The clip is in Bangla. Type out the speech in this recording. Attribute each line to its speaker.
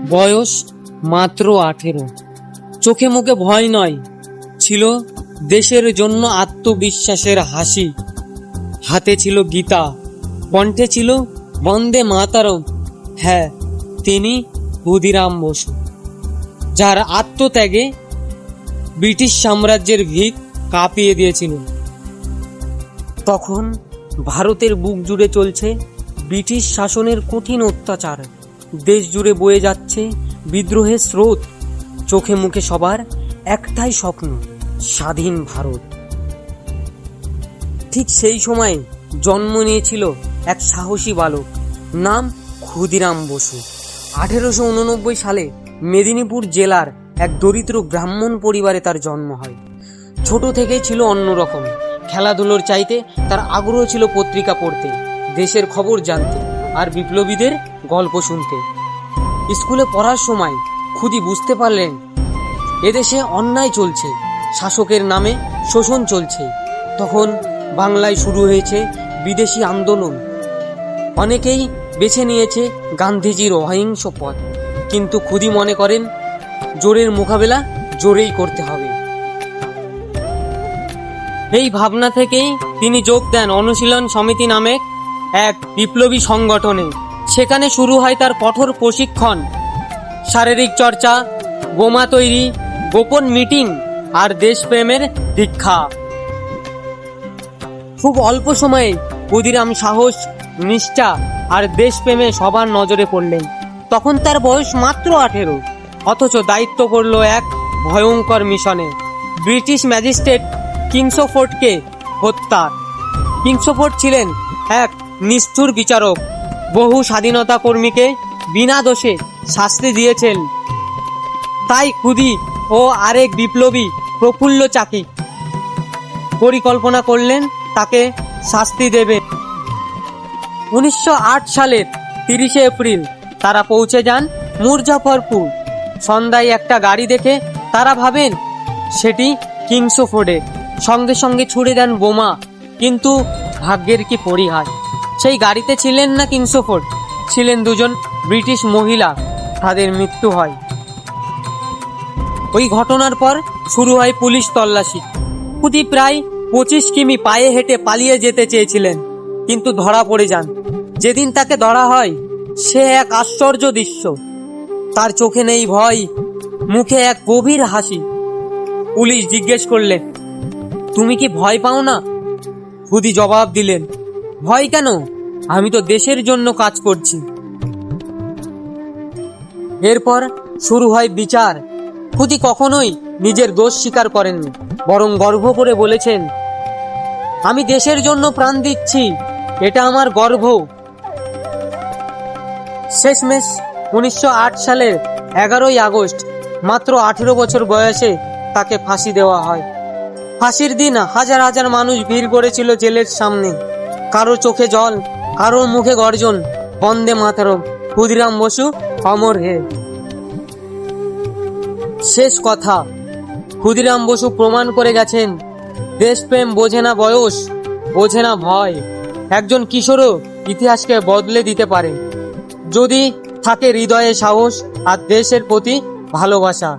Speaker 1: বয়স মাত্র 18। চোখে মুখে ভয় নয়, ছিল দেশের জন্য আত্মবিশ্বাসের হাসি। হাতে ছিল গীতা, কণ্ঠে ছিল বন্দে মাতরম। হ্যাঁ, তিনি ক্ষুদিরাম বসু, যার আত্মত্যাগে ব্রিটিশ সাম্রাজ্যের ভিত কাঁপিয়ে দিয়েছিল। তখন ভারতের বুক জুড়ে চলছে ব্রিটিশ শাসনের কঠিন অত্যাচার। দেশ জুড়ে বয়ে যাচ্ছে বিদ্রোহের স্রোত। চোখে মুখে সবার একটাই স্বপ্ন, স্বাধীন ভারত। ঠিক সেই সময়ে জন্ম নিয়েছিল এক সাহসী বালক, নাম ক্ষুদিরাম বসু। 1889 সালে মেদিনীপুর জেলার এক দরিদ্র ব্রাহ্মণ পরিবারে তার জন্ম হয়। ছোট থেকেই ছিল অন্যরকম। খেলাধুলোর চাইতে তার আগ্রহ ছিল পত্রিকা পড়তে, দেশের খবর জানতে আর বিপ্লবীদের গল্প শুনতে। স্কুলে পড়ার সময় ক্ষুদি বুঝতে পারলেন এদেশে অন্যায় চলছে, শাসকের নামে শোষণ চলছে। তখন বাংলায় শুরু হয়েছে বিদেশি আন্দোলন। অনেকেই বেছে নিয়েছে গান্ধীজির অহিংস পথ, কিন্তু ক্ষুদি মনে করেন জোরের মোকাবেলা জোরেই করতে হবে। এই ভাবনা থেকেই তিনি যোগ দেন অনুশীলন সমিতি নামে এক বিপ্লবী সংগঠনে। সেখানে শুরু হয় তার কঠোর প্রশিক্ষণ, শারীরিক চর্চা, বোমা তৈরি, গোপন মিটিং আর দেশপ্রেমের দীক্ষা। খুব অল্প সময়ে ক্ষুদিরাম সাহস, নিষ্ঠা আর দেশপ্রেমে সবার নজরে পড়লেন। তখন তার বয়স মাত্র 18, অথচ দায়িত্ব পড়ল এক ভয়ঙ্কর মিশনে, ব্রিটিশ ম্যাজিস্ট্রেট কিংসফোর্ডকে হত্যা। কিংসফোর্ড ছিলেন এক নিষ্ঠুর বিচারক, বহু স্বাধীনতা কর্মীকে বিনা দোষে শাস্তি দিয়েছেন। তাই ক্ষুদি ও আরেক বিপ্লবী প্রফুল্ল চাকি পরিকল্পনা করলেন তাকে শাস্তি দেবে। 1908 সালের 30 এপ্রিল তারা পৌঁছে যান মুজফ্ফরপুর। সন্ধ্যায় একটা গাড়ি দেখে তারা ভাবেন সেটি কিংসফোর্ডের। সঙ্গে সঙ্গে ছুড়ে দেন বোমা। কিন্তু ভাগ্যের কি পরিহাস, সেই গাড়িতে ছিলেন না কিংসফোর্ড, ছিলেন দুজন ব্রিটিশ মহিলা। তাদের মৃত্যু হয়। ওই ঘটনার পর শুরু হয় পুলিশ তল্লাশি। ক্ষুদি প্রায় 25 কিমি পায়ে হেঁটে পালিয়ে যেতে চেয়েছিলেন, কিন্তু ধরা পড়ে যান। যেদিন তাকে ধরা হয় সে এক আশ্চর্য দৃশ্য। তার চোখে নেই ভয়, মুখে এক গভীর হাসি। পুলিশ জিজ্ঞেস করলেন, তুমি কি ভয় পাও না? ক্ষুদি জবাব দিলেন, ভয় কেন, আমি তো দেশের জন্য কাজ করছি। এরপর শুরু হয় বিচার। ক্ষুদি কখনোই নিজের দোষ স্বীকার করেননি, বরং গর্ব করে বলেছেন, আমি দেশের জন্য প্রাণ দিচ্ছি, এটা আমার গর্ব। শেষমেশ 1908 সালের 11ই আগস্ট মাত্র 18 বছর বয়সে তাকে ফাঁসি দেওয়া হয়। ফাঁসির দিন হাজার হাজার মানুষ ভিড় করেছিল জেলের সামনে। কারো চোখে জল, কারো মুখে গর্জন, বন্দে মাতরম, ক্ষুদিরাম বসু অমর হে। শেষ কথা, ক্ষুদিরাম বসু প্রমাণ করে গেছেন দেশপ্রেম বোঝে না বয়স, বোঝে না ভয়। একজন কিশোরও ইতিহাসকে বদলে দিতে পারে, যদি থাকে হৃদয়ে সাহস আর দেশের প্রতি ভালোবাসা।